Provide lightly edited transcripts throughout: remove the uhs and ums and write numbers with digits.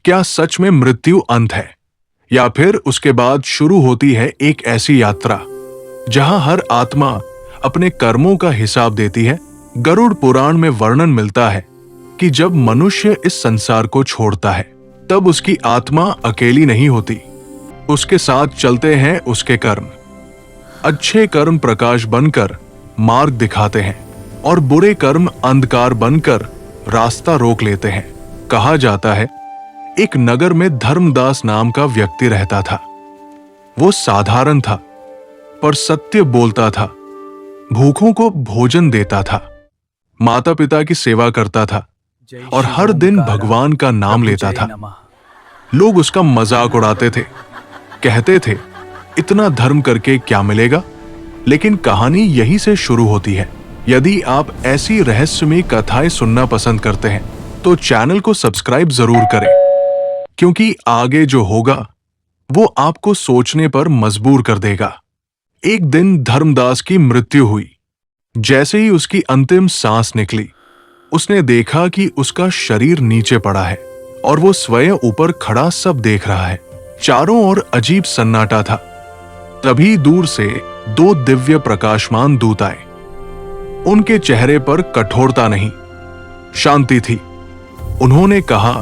क्या सच में मृत्यु अंत है, या फिर उसके बाद शुरू होती है एक ऐसी यात्रा जहां हर आत्मा अपने कर्मों का हिसाब देती है। गरुड़ पुराण में वर्णन मिलता है कि जब मनुष्य इस संसार को छोड़ता है तब उसकी आत्मा अकेली नहीं होती, उसके साथ चलते हैं उसके कर्म। अच्छे कर्म प्रकाश बनकर मार्ग दिखाते हैं और बुरे कर्म अंधकार बनकर रास्ता रोक लेते हैं। कहा जाता है एक नगर में धर्मदास नाम का व्यक्ति रहता था। वो साधारण था पर सत्य बोलता था, भूखों को भोजन देता था, माता पिता की सेवा करता था और हर दिन भगवान का नाम लेता था। लोग उसका मजाक उड़ाते थे, कहते थे इतना धर्म करके क्या मिलेगा। लेकिन कहानी यहीं से शुरू होती है। यदि आप ऐसी रहस्यमयी कथाएं सुनना पसंद करते हैं तो चैनल को सब्सक्राइब जरूर करें, क्योंकि आगे जो होगा वो आपको सोचने पर मजबूर कर देगा। एक दिन धर्मदास की मृत्यु हुई। जैसे ही उसकी अंतिम सांस निकली, उसने देखा कि उसका शरीर नीचे पड़ा है और वो स्वयं ऊपर खड़ा सब देख रहा है। चारों ओर अजीब सन्नाटा था। तभी दूर से दो दिव्य प्रकाशमान दूत आए। उनके चेहरे पर कठोरता नहीं, शांति थी। उन्होंने कहा,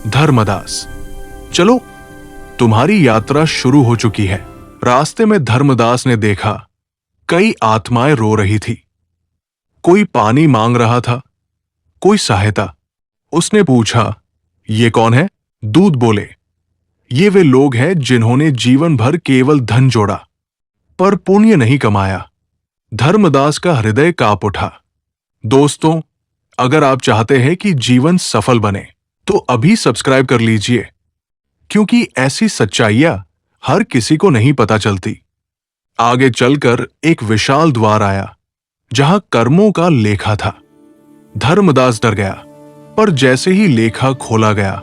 धर्मदास चलो, तुम्हारी यात्रा शुरू हो चुकी है। रास्ते में धर्मदास ने देखा कई आत्माएं रो रही थी। कोई पानी मांग रहा था, कोई सहायता। उसने पूछा, ये कौन है? दूत बोले, ये वे लोग हैं जिन्होंने जीवन भर केवल धन जोड़ा पर पुण्य नहीं कमाया। धर्मदास का हृदय कांप उठा। दोस्तों, अगर आप चाहते हैं कि जीवन सफल बने तो अभी सब्सक्राइब कर लीजिए, क्योंकि ऐसी सच्चाइयां हर किसी को नहीं पता चलती। आगे चलकर एक विशाल द्वार आया जहां कर्मों का लेखा था। धर्मदास डर गया, पर जैसे ही लेखा खोला गया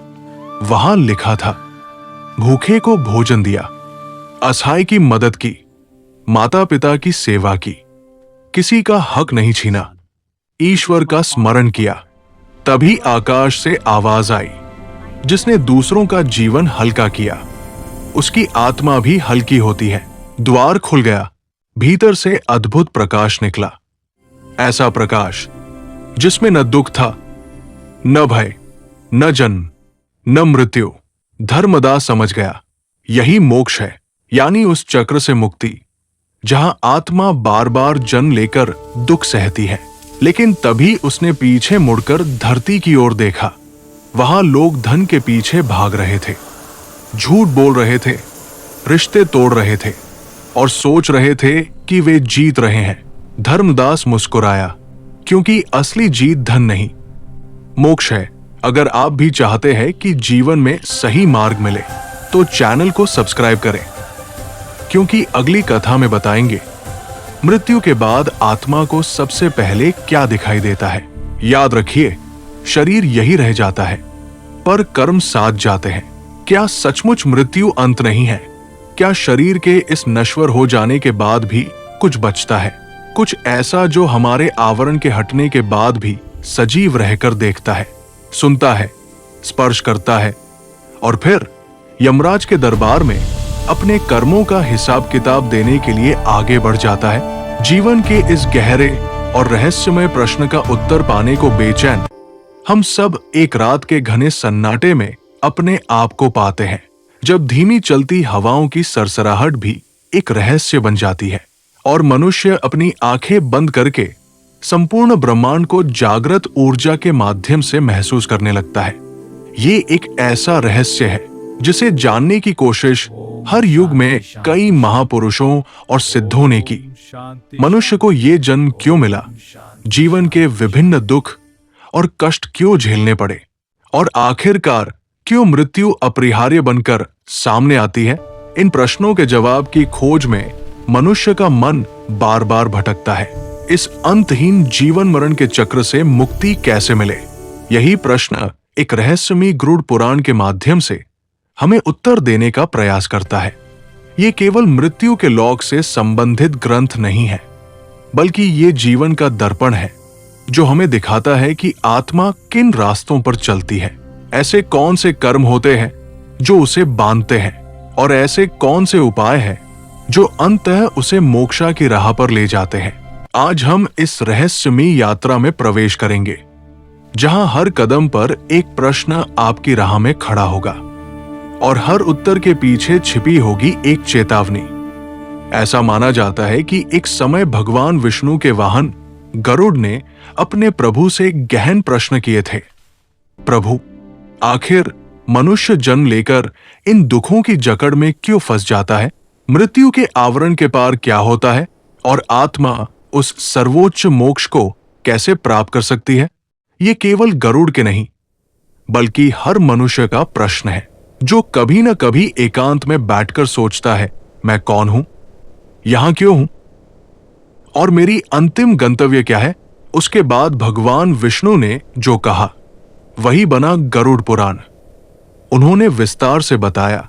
वहां लिखा था, भूखे को भोजन दिया, असहाय की मदद की, माता पिता की सेवा की, किसी का हक नहीं छीना, ईश्वर का स्मरण किया। तभी आकाश से आवाज आई, जिसने दूसरों का जीवन हल्का किया उसकी आत्मा भी हल्की होती है। द्वार खुल गया, भीतर से अद्भुत प्रकाश निकला। ऐसा प्रकाश जिसमें न दुख था, न भय, न जन्म, न मृत्यु। धर्मदास समझ गया, यही मोक्ष है, यानी उस चक्र से मुक्ति जहां आत्मा बार बार जन्म लेकर दुख सहती है। लेकिन तभी उसने पीछे मुड़कर धरती की ओर देखा। वहां लोग धन के पीछे भाग रहे थे, झूठ बोल रहे थे, रिश्ते तोड़ रहे थे और सोच रहे थे कि वे जीत रहे हैं। धर्मदास मुस्कुराया, क्योंकि असली जीत धन नहीं, मोक्ष है। अगर आप भी चाहते हैं कि जीवन में सही मार्ग मिले तो चैनल को सब्सक्राइब करें, क्योंकि अगली कथा में बताएंगे मृत्यु के बाद आत्मा को सबसे पहले क्या दिखाई देता है। याद रखिए, शरीर यही रह जाता है पर कर्म साथ जाते हैं। क्या सचमुच मृत्यु अंत नहीं है? क्या शरीर के इस नश्वर हो जाने के बाद भी कुछ बचता है, कुछ ऐसा जो हमारे आवरण के हटने के बाद भी सजीव रहकर देखता है, सुनता है, स्पर्श करता है और फिर यमराज के दरबार में अपने कर्मों का हिसाब किताब देने के लिए आगे बढ़ जाता है? जीवन के इस गहरे और रहस्यमय प्रश्न का उत्तर पाने को बेचैन हम सब एक रात के घने सन्नाटे में अपने आप को पाते हैं, जब धीमी चलती हवाओं की सरसराहट भी एक रहस्य बन जाती है और मनुष्य अपनी आंखें बंद करके संपूर्ण ब्रह्मांड को जागृत ऊर्जा के माध्यम से महसूस करने लगता है। ये एक ऐसा रहस्य है जिसे जानने की कोशिश हर युग में कई महापुरुषों और सिद्धों ने की। मनुष्य को ये जन्म क्यों मिला, जीवन के विभिन्न दुख और कष्ट क्यों झेलने पड़े और आखिरकार क्यों मृत्यु अपरिहार्य बनकर सामने आती है? इन प्रश्नों के जवाब की खोज में मनुष्य का मन बार बार भटकता है। इस अंतहीन जीवन मरण के चक्र से मुक्ति कैसे मिले? यही प्रश्न एक रहस्यमयी गरुड़ पुराण के माध्यम से हमें उत्तर देने का प्रयास करता है। ये केवल मृत्यु के लौक से संबंधित ग्रंथ नहीं है, बल्कि ये जीवन का दर्पण है जो हमें दिखाता है कि आत्मा किन रास्तों पर चलती है ऐसे कौन से कर्म होते हैं जो उसे बांधते हैं, और ऐसे कौन से उपाय हैं जो अंततः उसे मोक्षा की राह पर ले जाते हैं। आज हम इस रहस्यमयी यात्रा में प्रवेश करेंगे, जहां हर कदम पर एक प्रश्न आपकी राह में खड़ा होगा और हर उत्तर के पीछे छिपी होगी एक चेतावनी। ऐसा माना जाता है कि एक समय भगवान विष्णु के वाहन गरुड़ ने अपने प्रभु से गहन प्रश्न किए थे। प्रभु, आखिर मनुष्य जन्म लेकर इन दुखों की जकड़ में क्यों फंस जाता है? मृत्यु के आवरण के पार क्या होता है? और आत्मा उस सर्वोच्च मोक्ष को कैसे प्राप्त कर सकती है? ये केवल गरुड़ के नहीं, बल्कि हर मनुष्य का प्रश्न है, जो कभी न कभी एकांत में बैठकर सोचता है, मैं कौन हूं, यहां क्यों हूं, और मेरी अंतिम गंतव्य क्या है? उसके बाद भगवान विष्णु ने जो कहा वही बना गरुड़ पुराण। उन्होंने विस्तार से बताया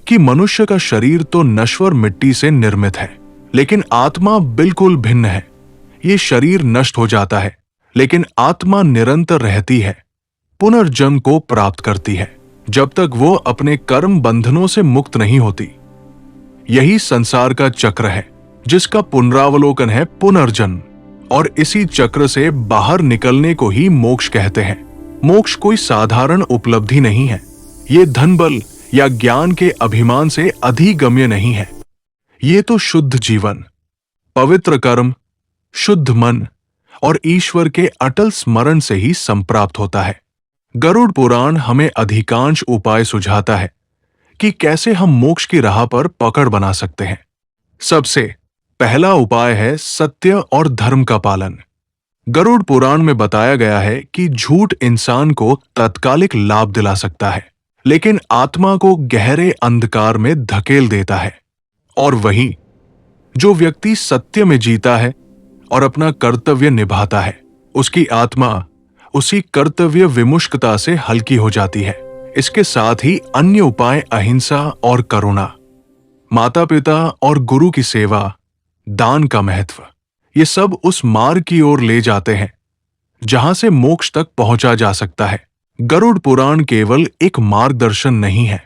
कि मनुष्य का शरीर तो नश्वर मिट्टी से निर्मित है, लेकिन आत्मा बिल्कुल भिन्न है। ये शरीर नष्ट हो जाता है, लेकिन आत्मा निरंतर रहती है, पुनर्जन्म को प्राप्त करती है, जब तक वो अपने कर्म बंधनों से मुक्त नहीं होती। यही संसार का चक्र है, जिसका पुनरावलोकन है पुनर्जन्म, और इसी चक्र से बाहर निकलने को ही मोक्ष कहते हैं। मोक्ष कोई साधारण उपलब्धि नहीं है। ये धन बल या ज्ञान के अभिमान से अधिगम्य नहीं है। ये तो शुद्ध जीवन, पवित्र कर्म, शुद्ध मन और ईश्वर के अटल स्मरण से ही संप्राप्त होता है। गरुड़ पुराण हमें अधिकांश उपाय सुझाता है कि कैसे हम मोक्ष की राह पर पकड़ बना सकते हैं। सबसे पहला उपाय है सत्य और धर्म का पालन। गरुड़ पुराण में बताया गया है कि झूठ इंसान को तात्कालिक लाभ दिला सकता है, लेकिन आत्मा को गहरे अंधकार में धकेल देता है। और वहीं जो व्यक्ति सत्य में जीता है और अपना कर्तव्य निभाता है, उसकी आत्मा उसी कर्तव्य विमुष्टता से हल्की हो जाती है। इसके साथ ही अन्य उपाय अहिंसा और करुणा, माता पिता और गुरु की सेवा, दान का महत्व, ये सब उस मार्ग की ओर ले जाते हैं जहां से मोक्ष तक पहुंचा जा सकता है। गरुड़ पुराण केवल एक मार्गदर्शन नहीं है,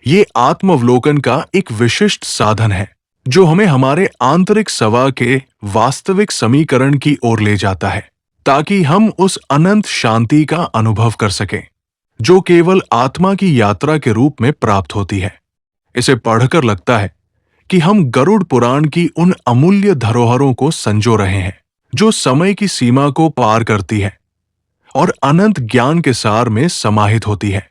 ये आत्मावलोकन का एक विशिष्ट साधन है, जो हमें हमारे आंतरिक सवा के वास्तविक समीकरण की ओर ले जाता है, ताकि हम उस अनंत शांति का अनुभव कर सकें, जो केवल आत्मा की यात्रा के रूप में प्राप्त होती है। इसे पढ़कर लगता है कि हम गरुड़ पुराण की उन अमूल्य धरोहरों को संजो रहे हैं, जो समय की सीमा को पार करती है और अनंत ज्ञान के सार में समाहित होती है।